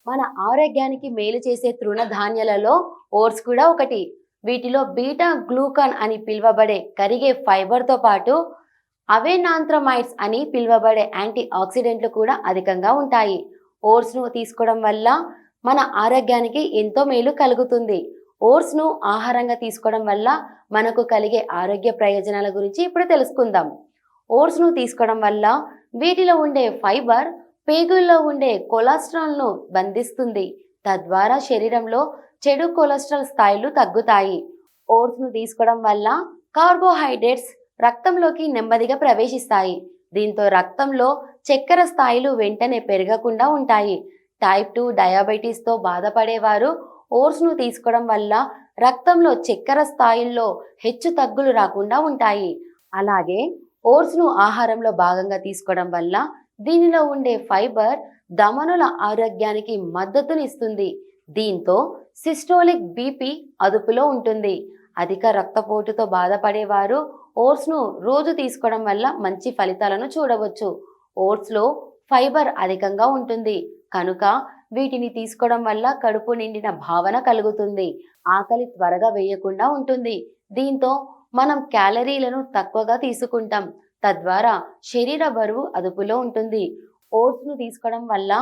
మన ఆరోగ్యానికి మేలు చేసే తృణధాన్యాలలో ఓట్స్ కూడా ఒకటి. వీటిలో బీటా గ్లూకాన్ అని పిలువబడే కరిగే ఫైబర్‌తో పాటు అవెనాంథ్రమైడ్స్ అని పిలువబడే యాంటీ ఆక్సిడెంట్లు కూడా అధికంగా ఉంటాయి. ఓట్స్‌ను తీసుకోవడం వల్ల మన ఆరోగ్యానికి ఎంతో మేలు కలుగుతుంది. ఓట్స్‌ను ఆహారంగా తీసుకోవడం వల్ల మనకు కలిగే ఆరోగ్య ప్రయోజనాల గురించి ఇప్పుడు తెలుసుకుందాం. ఓట్స్‌ను తీసుకోవడం వల్ల వీటిలో ఉండే ఫైబర్ పేగుల్లో ఉండే కొలెస్ట్రాల్‌ను బంధిస్తుంది. తద్వారా శరీరంలో చెడు కొలెస్ట్రాల్ స్థాయిలు తగ్గుతాయి. ఓట్స్‌ను తీసుకోవడం వల్ల కార్బోహైడ్రేట్స్ రక్తంలోకి నెమ్మదిగా ప్రవేశిస్తాయి. దీంతో రక్తంలో చక్కెర స్థాయిలు వెంటనే పెరగకుండా ఉంటాయి. టైప్ 2 డయాబెటీస్‌తో బాధపడేవారు ఓట్స్‌ను తీసుకోవడం వల్ల రక్తంలో చక్కెర స్థాయిల్లో హెచ్చుతగ్గులు రాకుండా ఉంటాయి. అలాగే ఓట్స్‌ను ఆహారంలో భాగంగా తీసుకోవడం వల్ల దీనిలో ఉండే ఫైబర్ ధమనుల ఆరోగ్యానికి మద్దతునిస్తుంది. దీంతో సిస్టోలిక్ బీపీ అదుపులో ఉంటుంది. అధిక రక్తపోటుతో బాధపడేవారు ఓట్స్‌ను రోజు తీసుకోవడం వల్ల మంచి ఫలితాలను చూడవచ్చు. ఓట్స్‌లో ఫైబర్ అధికంగా ఉంటుంది కనుక వీటిని తీసుకోవడం వల్ల కడుపు నిండిన భావన కలుగుతుంది. ఆకలి త్వరగా వేయకుండా ఉంటుంది. దీంతో మనం క్యాలరీలను తక్కువగా తీసుకుంటాం. తద్వారా శరీర బరువు అదుపులో ఉంటుంది. ఓట్స్‌ను తీసుకోవడం వల్ల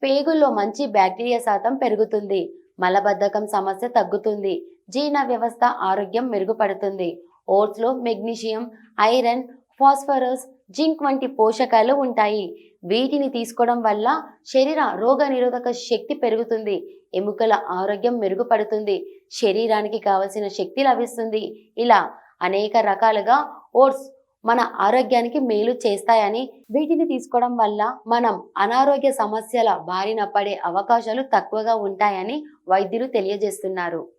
పేగుల్లో మంచి బ్యాక్టీరియా శాతం పెరుగుతుంది. మలబద్ధకం సమస్య తగ్గుతుంది. జీర్ణ వ్యవస్థ ఆరోగ్యం మెరుగుపడుతుంది. ఓట్స్‌లో మెగ్నీషియం, ఐరన్, ఫాస్ఫరస్, జింక్ వంటి పోషకాలు ఉంటాయి. వీటిని తీసుకోవడం వల్ల శరీర రోగనిరోధక శక్తి పెరుగుతుంది. ఎముకల ఆరోగ్యం మెరుగుపడుతుంది. శరీరానికి కావలసిన శక్తి లభిస్తుంది. ఇలా అనేక రకాలుగా ఓట్స్ మన ఆరోగ్యానికి మేలు చేస్తాయని, వీటిని తీసుకోవడం వల్ల మనం అనారోగ్య సమస్యల బారిన పడే అవకాశాలు తక్కువగా ఉంటాయని వైద్యులు తెలియజేస్తున్నారు.